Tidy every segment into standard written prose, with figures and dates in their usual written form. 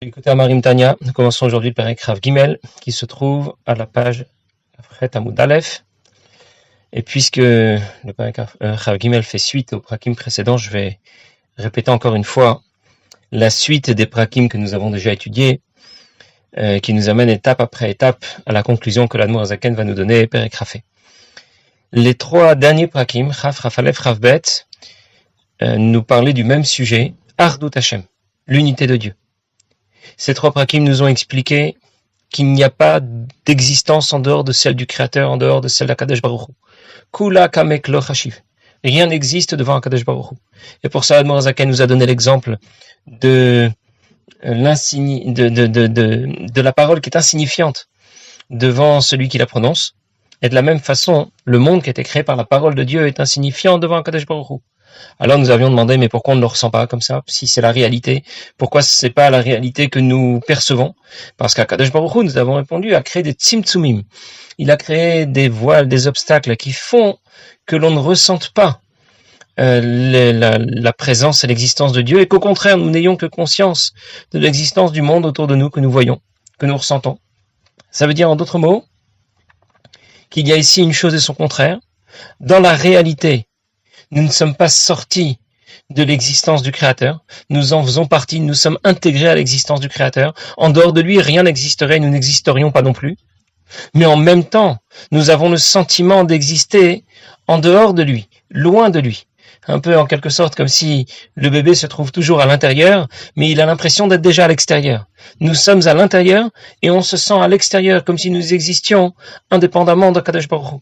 Écoutez Amarim Tania, nous commençons aujourd'hui le Perek Rav Gimel qui se trouve à la page Chet Amoud Aleph. Et puisque le Perek Rav Gimel fait suite au prakim précédent, je vais répéter encore une fois la suite des prakim que nous avons déjà étudiés, qui nous amène étape après étape à la conclusion que l'Admour Zaken va nous donner, Perek Rafé. Les trois derniers prakim, Chaf, Raf Aleph, Raf Bet, nous parlaient du même sujet, Ardut Hashem, l'unité de Dieu. Ces trois prakim nous ont expliqué qu'il n'y a pas d'existence en dehors de celle du Créateur, en dehors de celle d'Akadosh Baruch Hu. Kula kamek lo chashiv. Rien n'existe devant Akadosh Baruch Hu. Et pour ça, Admor Zaken nous a donné l'exemple de la parole qui est insignifiante devant celui qui la prononce. Et de la même façon, le monde qui a été créé par la parole de Dieu est insignifiant devant Akadosh Baruch Hu. Alors nous avions demandé, mais pourquoi on ne le ressent pas comme ça, si c'est la réalité? Pourquoi c'est pas la réalité que nous percevons? Parce qu'à Kadosh Baruch Hu, nous avons répondu, a créé des tzimtzumim. Il a créé des voiles, des obstacles qui font que l'on ne ressente pas la présence et l'existence de Dieu, et qu'au contraire, nous n'ayons que conscience de l'existence du monde autour de nous que nous voyons, que nous ressentons. Ça veut dire, en d'autres mots, qu'il y a ici une chose et son contraire. Dans la réalité, nous ne sommes pas sortis de l'existence du Créateur, nous en faisons partie, nous sommes intégrés à l'existence du Créateur. En dehors de lui, rien n'existerait, nous n'existerions pas non plus. Mais en même temps, nous avons le sentiment d'exister en dehors de lui, loin de lui. Un peu en quelque sorte comme si le bébé se trouve toujours à l'intérieur, mais il a l'impression d'être déjà à l'extérieur. Nous sommes à l'intérieur et on se sent à l'extérieur, comme si nous existions indépendamment de Kadosh Baruch Hu.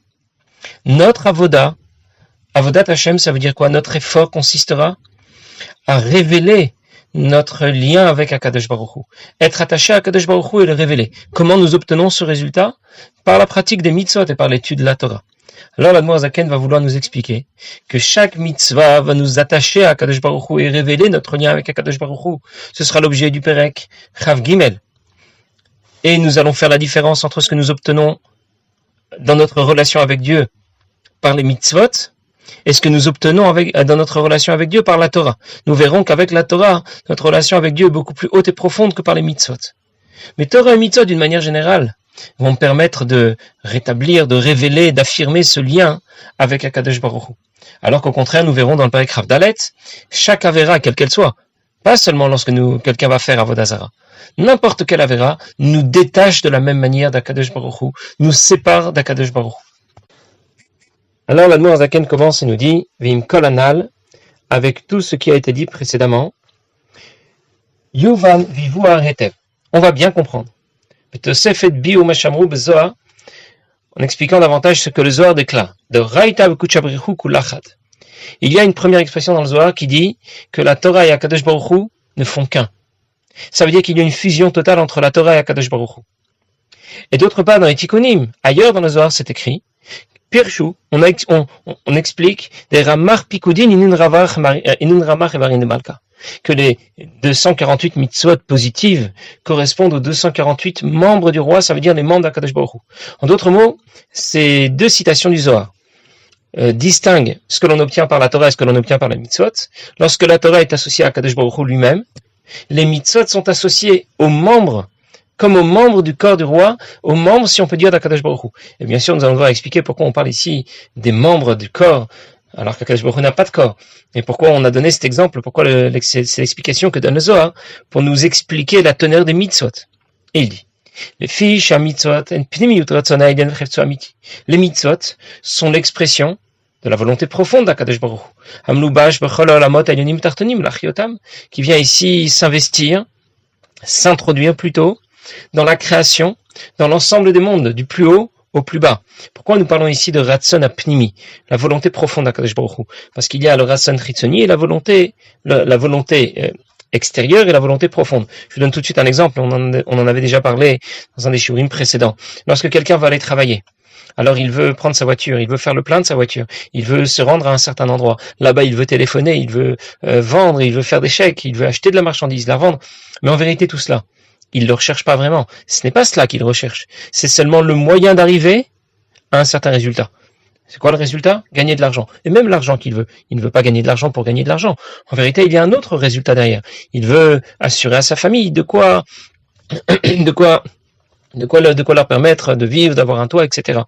Notre avodat Hashem, ça veut dire quoi? Notre effort consistera à révéler notre lien avec Akadosh Baruch Hu. Être attaché à Akadosh Baruch Hu et le révéler. Comment nous obtenons ce résultat? Par la pratique des mitzvot et par l'étude de la Torah. Alors l'Admour Zaken va vouloir nous expliquer que chaque mitzvah va nous attacher à Akadosh Baruch Hu et révéler notre lien avec Akadosh Baruch Hu. Ce sera l'objet du Perek Rav Gimel. Et nous allons faire la différence entre ce que nous obtenons dans notre relation avec Dieu par les mitzvot et ce que nous obtenons dans notre relation avec Dieu par la Torah. Nous verrons qu'avec la Torah, notre relation avec Dieu est beaucoup plus haute et profonde que par les mitzvot. Mais Torah et mitzvot, d'une manière générale, vont permettre de rétablir, de révéler, d'affirmer ce lien avec Akadosh Baruch Hu. Alors qu'au contraire, nous verrons dans le Perek Rav Dalet, chaque avéra, quelle qu'elle soit, pas seulement lorsque quelqu'un va faire Avodah Zara, n'importe quelle avéra nous détache de la même manière d'Akadosh Baruch Hu, nous sépare d'Akadosh Baruch Hu. Alors l'Admour Zaken commence et nous dit Vim kol anal, avec tout ce qui a été dit précédemment, Yuvan vivu haretev. On va bien comprendre. Betosefet bi ou mashamru bezohar, en expliquant davantage ce que le Zohar déclare. De raita v'kuchabrichu kulachad. Il y a une première expression dans le Zohar qui dit que la Torah et Akadosh Baruch Hu ne font qu'un. Ça veut dire qu'il y a une fusion totale entre la Torah et Akadosh Baruch Hu. Et d'autre part, dans les Tikkunim, ailleurs dans le Zohar, c'est écrit Pirshu, on explique des Ramar Pikudin Inun Ramar Evarin de Malka, que les 248 mitzvot positives correspondent aux 248 membres du roi, ça veut dire les membres d'Akadosh Baruch Hu. En d'autres mots, ces deux citations du Zohar distinguent ce que l'on obtient par la Torah et ce que l'on obtient par la mitzvot. Lorsque la Torah est associée à Akadosh Baruch Hu lui-même, les mitzvot sont associés aux membres comme aux membres du corps du roi, aux membres, si on peut dire, d'Akadosh Baruch Hu. Et bien sûr, nous allons devoir expliquer pourquoi on parle ici des membres du corps, alors qu'Akadosh Baruch Hu n'a pas de corps. Et pourquoi on a donné cet exemple, pourquoi c'est l'explication que donne le Zohar, pour nous expliquer la teneur des mitzvot. Et il dit, les mitzvot sont l'expression de la volonté profonde d'Akadosh Baruch Hu, qui vient ici s'investir, s'introduire plutôt, dans la création, dans l'ensemble des mondes, du plus haut au plus bas. Pourquoi nous parlons ici de Ratson Apnimi, la volonté profonde d'Akadosh Baruch Hu? Parce qu'il y a le Ratson Chitzoni et la volonté extérieure et la volonté profonde. Je vous donne tout de suite un exemple, on en avait déjà parlé dans un des shiurim précédents. Lorsque quelqu'un va aller travailler, alors il veut prendre sa voiture, il veut faire le plein de sa voiture, il veut se rendre à un certain endroit. Là-bas, il veut téléphoner, il veut vendre, il veut faire des chèques, il veut acheter de la marchandise, la vendre. Mais en vérité, tout cela, il ne le recherche pas vraiment. Ce n'est pas cela qu'il recherche. C'est seulement le moyen d'arriver à un certain résultat. C'est quoi le résultat? Gagner de l'argent. Et même l'argent qu'il veut. Il ne veut pas gagner de l'argent pour gagner de l'argent. En vérité, il y a un autre résultat derrière. Il veut assurer à sa famille de quoi leur permettre de vivre, d'avoir un toit, etc.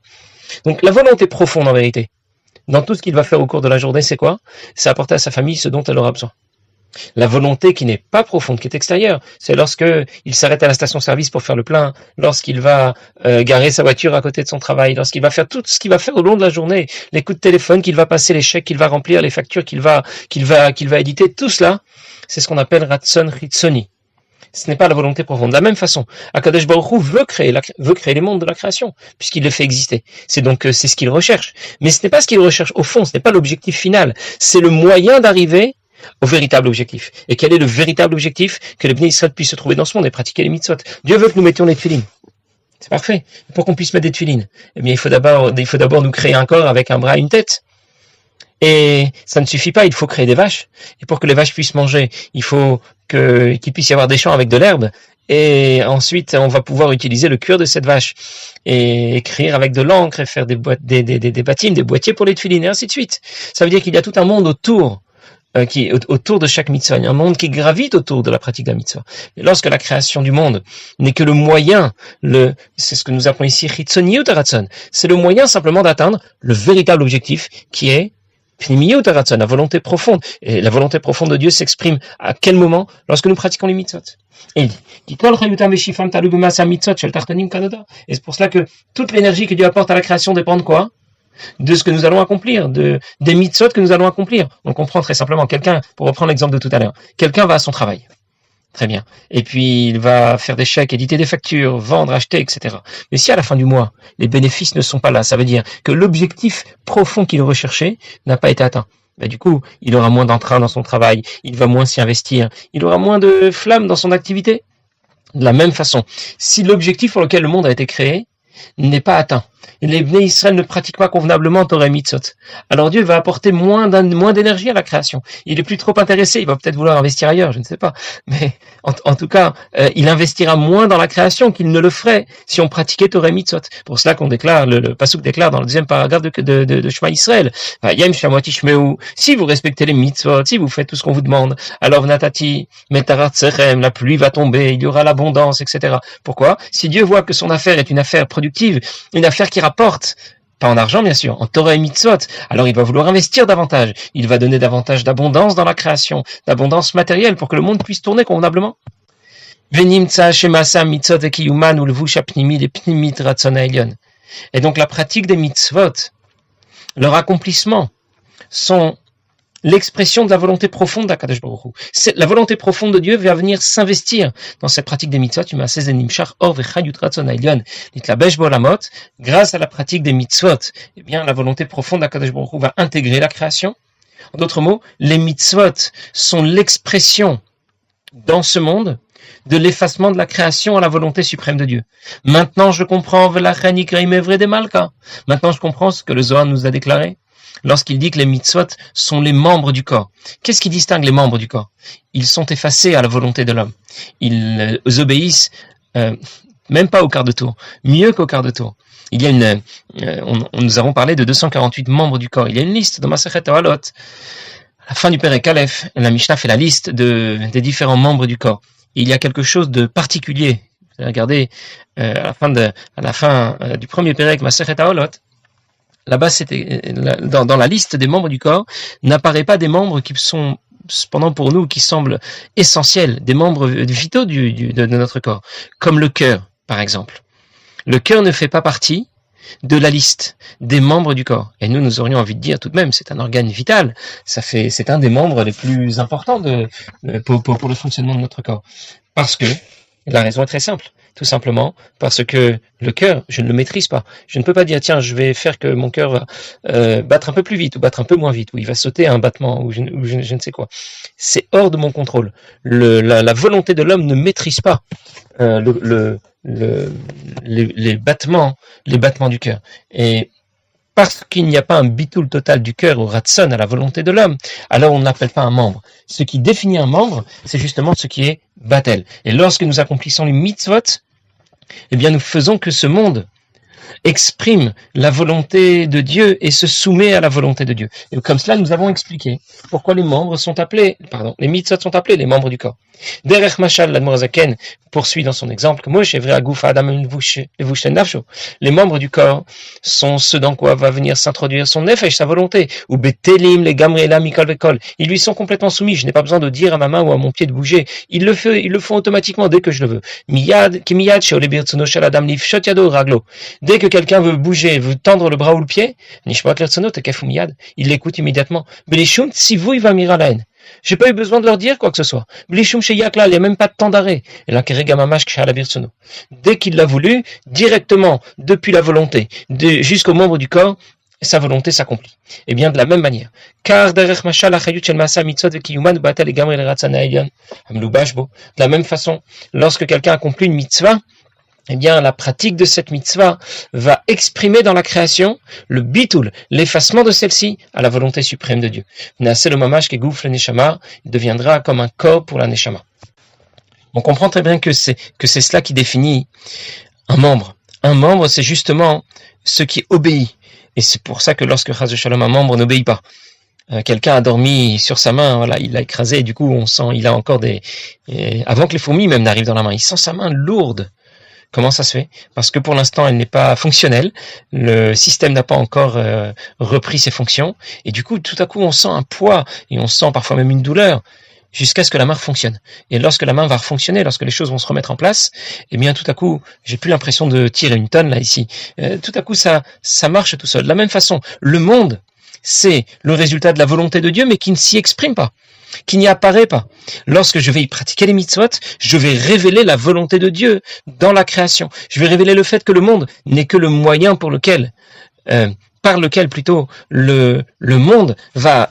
Donc la volonté profonde en vérité, dans tout ce qu'il va faire au cours de la journée, c'est quoi? C'est apporter à sa famille ce dont elle aura besoin. La volonté qui n'est pas profonde, qui est extérieure, c'est lorsque il s'arrête à la station-service pour faire le plein, lorsqu'il va garer sa voiture à côté de son travail, lorsqu'il va faire tout ce qu'il va faire au long de la journée, les coups de téléphone qu'il va passer, les chèques qu'il va remplir, les factures qu'il va éditer, tout cela, c'est ce qu'on appelle Ratson Hitzoni. Ce n'est pas la volonté profonde. De la même façon, Akadosh Baruch Hu veut créer les mondes de la création, puisqu'il les fait exister. C'est ce qu'il recherche. Mais ce n'est pas ce qu'il recherche au fond, ce n'est pas l'objectif final. C'est le moyen d'arriver au véritable objectif. Et quel est le véritable objectif? Que le Bnei Israël puisse se trouver dans ce monde et pratiquer les mitzvot. Dieu veut que nous mettions les tefilines. C'est parfait. Pour qu'on puisse mettre des tefilines, eh bien, il faut d'abord nous créer un corps avec un bras et une tête. Et ça ne suffit pas, il faut créer des vaches. Et pour que les vaches puissent manger, il faut qu'il puisse y avoir des champs avec de l'herbe. Et ensuite, on va pouvoir utiliser le cuir de cette vache et écrire avec de l'encre et faire des bâtiments, des boîtiers pour les tefilines et ainsi de suite. Ça veut dire qu'il y a tout un monde autour de chaque mitzvah, un monde qui gravite autour de la pratique de la mitzvah. Et lorsque la création du monde n'est que le moyen, c'est ce que nous appelons ici Chitzoniyut Haratzon, c'est le moyen simplement d'atteindre le véritable objectif qui est Pnimiyut Haratzon, la volonté profonde. Et la volonté profonde de Dieu s'exprime à quel moment? Lorsque nous pratiquons les mitzvot. Et il dit, et c'est pour cela que toute l'énergie que Dieu apporte à la création dépend de quoi? De ce que nous allons accomplir, des mitzvot que nous allons accomplir. On comprend très simplement, pour reprendre l'exemple de tout à l'heure, quelqu'un va à son travail. Très bien. Et puis, il va faire des chèques, éditer des factures, vendre, acheter, etc. Mais si à la fin du mois, les bénéfices ne sont pas là, ça veut dire que l'objectif profond qu'il recherchait n'a pas été atteint. Du coup, il aura moins d'entrain dans son travail, il va moins s'y investir, il aura moins de flamme dans son activité. De la même façon, si l'objectif pour lequel le monde a été créé n'est pas atteint, et les Bnei Israël ne pratiquent pas convenablement Torah et Mitzvot, alors Dieu va apporter moins d'énergie à la création. Il est plus trop intéressé, il va peut-être vouloir investir ailleurs, je ne sais pas. Mais en tout cas, il investira moins dans la création qu'il ne le ferait si on pratiquait Torah et Mitzvot. Pour cela qu'on déclare, le Pasuk déclare dans le deuxième paragraphe de Shema Israël, Yem Shamoti Shmeu, si vous respectez les Mitzvot, si vous faites tout ce qu'on vous demande, alors Vnatati, Metarat Sechem, la pluie va tomber, il y aura l'abondance, etc. Pourquoi? Si Dieu voit que son affaire est une affaire productive, une affaire qui rapporte, pas en argent bien sûr, en Torah et Mitzvot, alors il va vouloir investir davantage, il va donner davantage d'abondance dans la création, d'abondance matérielle pour que le monde puisse tourner convenablement. Et donc la pratique des mitzvot, leur accomplissement sont l'expression de la volonté profonde d'Akadosh Baruch Hu. La volonté profonde de Dieu va venir s'investir dans cette pratique des mitzvot. Grâce à la pratique des mitzvot, eh bien, la volonté profonde d'Akadosh Baruch Hu va intégrer la création. En d'autres mots, les mitzvot sont l'expression dans ce monde de l'effacement de la création à la volonté suprême de Dieu. Maintenant, je comprends Maintenant, je comprends ce que le Zohar nous a déclaré lorsqu'il dit que les mitzvot sont les membres du corps. Qu'est-ce qui distingue les membres du corps? Ils sont effacés à la volonté de l'homme. Ils obéissent même pas au quart de tour, mieux qu'au quart de tour. Il y a nous avons parlé de 248 membres du corps. Il y a une liste dans Masechet Ohalot. À la fin du Perek Aleph, la Mishnah fait la liste des différents membres du corps. Il y a quelque chose de particulier. Regardez, à la fin du premier Perek Masechet Ohalot, là-bas, dans la liste des membres du corps, n'apparaît pas des membres qui sont, cependant pour nous, qui semblent essentiels, des membres vitaux de notre corps, comme le cœur, par exemple. Le cœur ne fait pas partie de la liste des membres du corps. Et nous aurions envie de dire tout de même, c'est un organe vital, c'est un des membres les plus importants pour le fonctionnement de notre corps. Parce que, la raison est très simple. Tout simplement parce que le cœur, je ne le maîtrise pas. Je ne peux pas dire, tiens, je vais faire que mon cœur va battre un peu plus vite ou battre un peu moins vite, ou il va sauter à un battement, ou je ne sais quoi. C'est hors de mon contrôle. La volonté de l'homme ne maîtrise pas les battements du cœur. Et parce qu'il n'y a pas un bitoul total du cœur au ratson, à la volonté de l'homme, alors on ne l'appelle pas un membre. Ce qui définit un membre, c'est justement ce qui est batel. Et lorsque nous accomplissons les mitzvot, eh bien nous faisons que ce monde exprime la volonté de Dieu et se soumet à la volonté de Dieu. Et comme cela, nous avons expliqué pourquoi les mitzvot sont appelés les membres du corps. Derech Machal, l'Admor Zaken poursuit dans son exemple que Moshe Evre Aguf Adam Levushten Nafsho. Les membres du corps sont ceux dans quoi va venir s'introduire son nefesh, sa volonté. Ou Betelim, les Gamrela, Mikol Vekol. Ils lui sont complètement soumis. Je n'ai pas besoin de dire à ma main ou à mon pied de bouger. Ils le font automatiquement dès que je le veux. Miyad, Kimiyad, Sheole Birtsono Shel Adam Lifshot Yado Raglo. Dès que quelqu'un veut bouger, veut tendre le bras ou le pied, Nishmat Lertsono Tekef Miyad. Il l'écoute immédiatement. Belishum Tzivui Vamira Laen. J'ai pas eu besoin de leur dire quoi que ce soit. Blishum Sheyakla, il n'y a même pas de temps d'arrêt. Et là, Keregamamash Kshalabirtsono. Dès qu'il l'a voulu, directement, depuis la volonté, jusqu'au membre du corps, sa volonté s'accomplit. Et bien de la même manière. Car derech mashal achayut shel maasa mitzvot vekiyuman batel egamri l'ratzana elyon. Amlu bashbo. De la même façon, lorsque quelqu'un accomplit une mitzvah, eh bien, la pratique de cette mitzvah va exprimer dans la création le bitul, l'effacement de celle-ci à la volonté suprême de Dieu. Nasel mamash ke gouf le neshama, il deviendra comme un corps pour la neshama. On comprend très bien que c'est cela qui définit un membre. Un membre, c'est justement ce qui obéit. Et c'est pour ça que lorsque Chas Shalom, un membre n'obéit pas. Quelqu'un a dormi sur sa main, voilà, il l'a écrasé, et du coup, on sent, il a encore avant que les fourmis même n'arrivent dans la main, il sent sa main lourde. Comment ça se fait? Parce que pour l'instant, elle n'est pas fonctionnelle. Le système n'a pas encore repris ses fonctions. Et du coup, tout à coup, on sent un poids et on sent parfois même une douleur jusqu'à ce que la main fonctionne. Et lorsque la main va fonctionner, lorsque les choses vont se remettre en place, eh bien, tout à coup, j'ai plus l'impression de tirer une tonne là ici. Tout à coup, ça marche tout seul. De la même façon, le monde, c'est le résultat de la volonté de Dieu, mais qui ne s'y exprime pas, qui n'y apparaît pas. Lorsque je vais y pratiquer les mitzvot, je vais révéler la volonté de Dieu dans la création. Je vais révéler le fait que le monde n'est que le moyen par lequel plutôt le monde va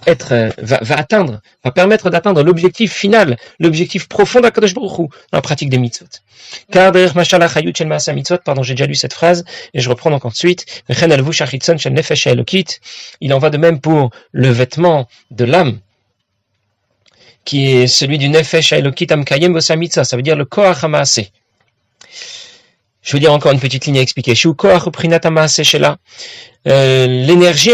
permettre d'atteindre l'objectif final, l'objectif profond d'Akadosh Baruch Hu dans la pratique des mitzvot. Car derech mashal achayut shel maasa mitzvot, j'ai déjà lu cette phrase et je reprends donc ensuite. Vechen alvush achitzon shel nefesh elokit. Il en va de même pour le vêtement de l'âme, qui est celui du nefesh elokit amkayem bosa mitzvah, ça veut dire le koach hamaase. Je veux dire encore une petite ligne à expliquer. Shu koach uprinat hamaase shela. L'énergie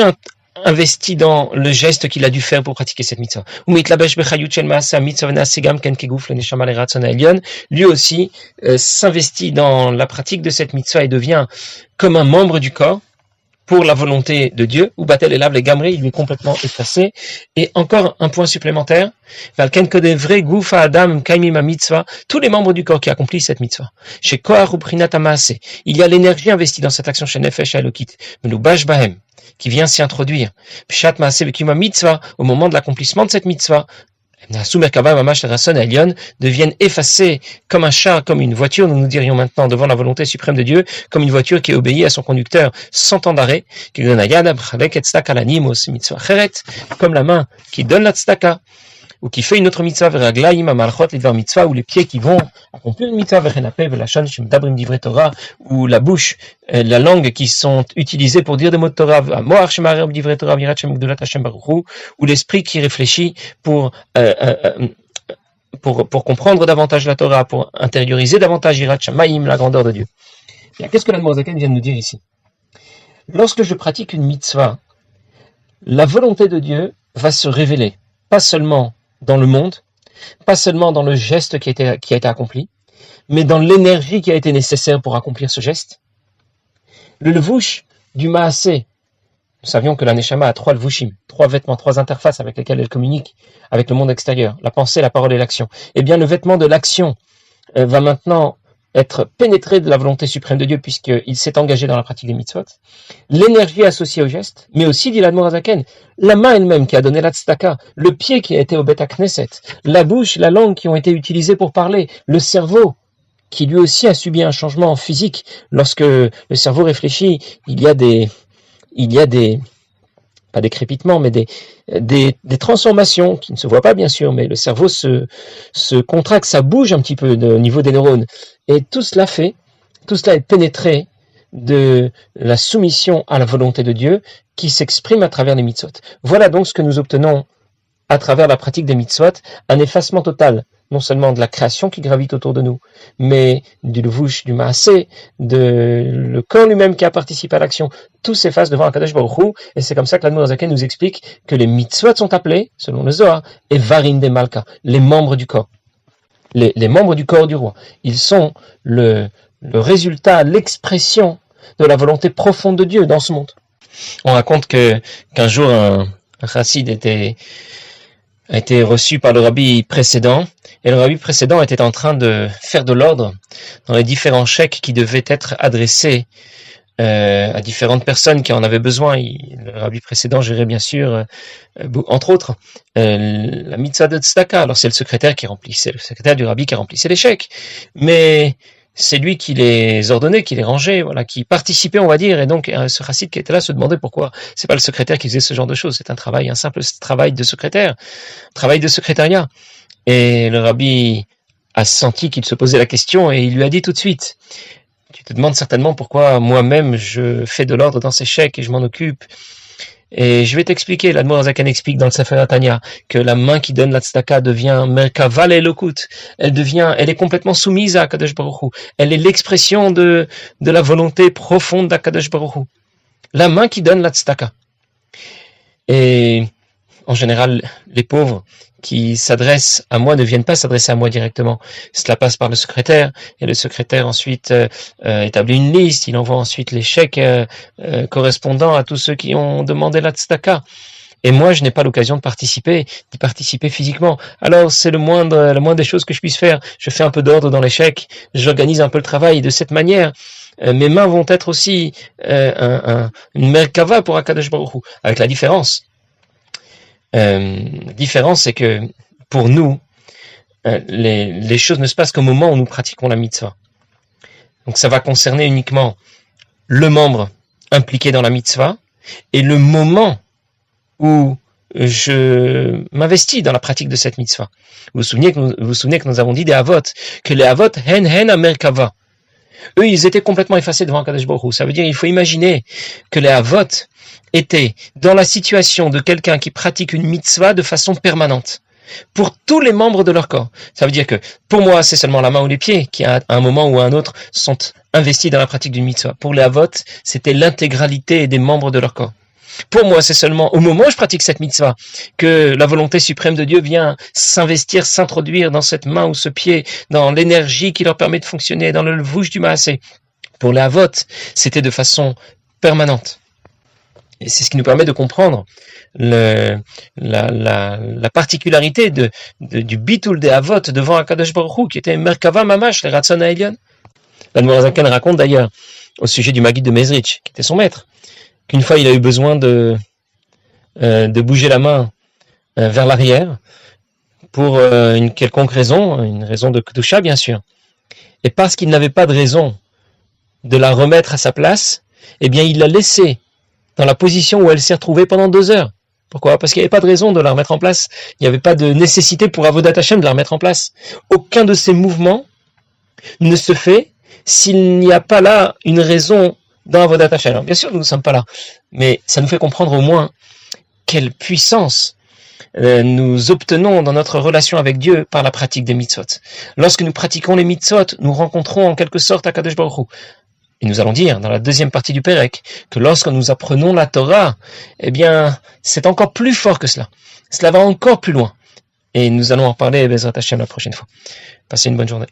investie dans le geste qu'il a dû faire pour pratiquer cette mitzvah. Lui aussi s'investit dans la pratique de cette mitzvah et devient comme un membre du corps pour la volonté de Dieu. Ou batel elav les gamri, il lui est complètement effacé. Et encore un point supplémentaire. Tous les membres du corps qui accomplissent cette mitzvah. Chez Koach uprinat hamaase, il y a l'énergie investie dans cette action chez Nefesh Elokit. Melubash bahem, qui vient s'y introduire. Pshat maase vekima mitzvah, au moment de l'accomplissement de cette mitzvah, deviennent effacés comme un char, comme une voiture, nous dirions maintenant devant la volonté suprême de Dieu, comme une voiture qui obéit à son conducteur sans temps d'arrêt, comme la main qui donne la tzedaka, ou qui fait une autre mitzvah, ou les pieds qui vont accomplir une mitzvah, ou la bouche, la langue qui sont utilisées pour dire des mots de Torah, ou l'esprit qui réfléchit pour comprendre davantage la Torah, pour intérioriser davantage Yirat Shamayim, la grandeur de Dieu. Et qu'est-ce que l'Admor Zaken vient de nous dire ici? Lorsque je pratique une mitzvah, la volonté de Dieu va se révéler, pas seulement dans le monde, pas seulement dans le geste qui a été accompli, mais dans l'énergie qui a été nécessaire pour accomplir ce geste. Le levush du maasé, nous savions que la neshama a 3 levushim, 3 vêtements, 3 interfaces avec lesquelles elle communique avec le monde extérieur, la pensée, la parole et l'action. Eh bien, le vêtement de l'action va maintenant être pénétré de la volonté suprême de Dieu puisqu'il s'est engagé dans la pratique des mitzvot. L'énergie associée au geste, mais aussi, dit l'Admor Zaken, la main elle-même qui a donné la tzedaka, le pied qui a été au Bet Knesset, la bouche, la langue qui ont été utilisées pour parler, le cerveau qui lui aussi a subi un changement physique. Lorsque le cerveau réfléchit, il y a des pas des crépitements, mais des transformations qui ne se voient pas bien sûr, mais le cerveau se contracte, ça bouge un petit peu au niveau des neurones. Et tout cela est pénétré de la soumission à la volonté de Dieu qui s'exprime à travers les mitzvot. Voilà donc ce que nous obtenons à travers la pratique des mitzvot, un effacement total non seulement de la création qui gravite autour de nous, mais du levush, du maasé, le corps lui-même qui a participé à l'action. Tout s'efface devant Akadosh Baruch Hu, et c'est comme ça que l'Admor Zaken nous explique que les mitzvot sont appelés, selon le Zohar, et varim de Malka, les membres du corps. Les membres du corps du roi. Ils sont le résultat, l'expression de la volonté profonde de Dieu dans ce monde. On raconte qu'un jour, un chassid a été reçu par le rabbi précédent, et le rabbi précédent était en train de faire de l'ordre dans les différents chèques qui devaient être adressés à différentes personnes qui en avaient besoin. Le rabbi précédent gérait bien sûr, entre autres, la mitzvah de tzedaka. Alors c'est le secrétaire du rabbi qui remplissait les chèques, mais c'est lui qui les ordonnait, qui les rangeait, voilà, qui participait, on va dire. Et donc ce chassid qui était là se demandait pourquoi c'est pas le secrétaire qui faisait ce genre de choses. C'est un simple travail de secrétaire, travail de secrétariat. Et le rabbi a senti qu'il se posait la question et il lui a dit tout de suite: tu te demandes certainement pourquoi moi-même je fais de l'ordre dans ces chèques et je m'en occupe. Et je vais t'expliquer, l'Admor Zaken explique dans le Sefer Tanya que la main qui donne la tzedaka devient Merkava Elokut. Elle est complètement soumise à Akadosh Baruch Hu. Elle est l'expression de la volonté profonde d'Akadosh Baruch Hu. La main qui donne la tzedaka. Et en général, les pauvres qui s'adressent à moi ne viennent pas s'adresser à moi directement. Cela passe par le secrétaire, et le secrétaire ensuite établit une liste, il envoie ensuite les chèques correspondant à tous ceux qui ont demandé la tzedaka. Et moi, je n'ai pas l'occasion d'y participer physiquement. Alors, c'est la moindre des choses que je puisse faire. Je fais un peu d'ordre dans les chèques, j'organise un peu le travail. De cette manière, mes mains vont être aussi une merkava pour Akadosh Baruch Hu, avec la différence. La différence, c'est que pour nous, les choses ne se passent qu'au moment où nous pratiquons la mitzvah. Donc ça va concerner uniquement le membre impliqué dans la mitzvah et le moment où je m'investis dans la pratique de cette mitzvah. Vous vous souvenez que nous avons dit des avot, que les avot hen amerkava. Eux, ils étaient complètement effacés devant Akadosh Baruch Hu. Ça veut dire, il faut imaginer que les avot étaient dans la situation de quelqu'un qui pratique une mitzvah de façon permanente, pour tous les membres de leur corps. Ça veut dire que, pour moi, c'est seulement la main ou les pieds qui, à un moment ou à un autre, sont investis dans la pratique d'une mitzvah. Pour les avot, c'était l'intégralité des membres de leur corps. Pour moi, c'est seulement au moment où je pratique cette mitzvah que la volonté suprême de Dieu vient s'investir, s'introduire dans cette main ou ce pied, dans l'énergie qui leur permet de fonctionner, dans le levush du maasé. Pour les avot, c'était de façon permanente. Et c'est ce qui nous permet de comprendre la particularité du bitul des avot devant Akadosh Baruch Hu, qui était Merkava Mamash, les Ratzon Haelion. L'Admor Zaken raconte d'ailleurs, au sujet du Maggid de Mezrich, qui était son maître, qu'une fois il a eu besoin de bouger la main vers l'arrière pour une quelconque raison, une raison de Kedusha bien sûr. Et parce qu'il n'avait pas de raison de la remettre à sa place, eh bien il l'a laissée dans la position où elle s'est retrouvée pendant 2 heures. Pourquoi ? Parce qu'il n'y avait pas de raison de la remettre en place. Il n'y avait pas de nécessité pour Avodat Hashem de la remettre en place. Aucun de ces mouvements ne se fait s'il n'y a pas là une raison dans Avodat Hashem. Alors, bien sûr, nous ne sommes pas là, mais ça nous fait comprendre au moins quelle puissance nous obtenons dans notre relation avec Dieu par la pratique des mitzvot. Lorsque nous pratiquons les mitzvot, nous rencontrons en quelque sorte Akadosh Baruch Hu. Et nous allons dire dans la deuxième partie du Pérec que lorsque nous apprenons la Torah, eh bien, c'est encore plus fort que cela. Cela va encore plus loin. Et nous allons en parler, Bezrat Hashem, la prochaine fois. Passez une bonne journée.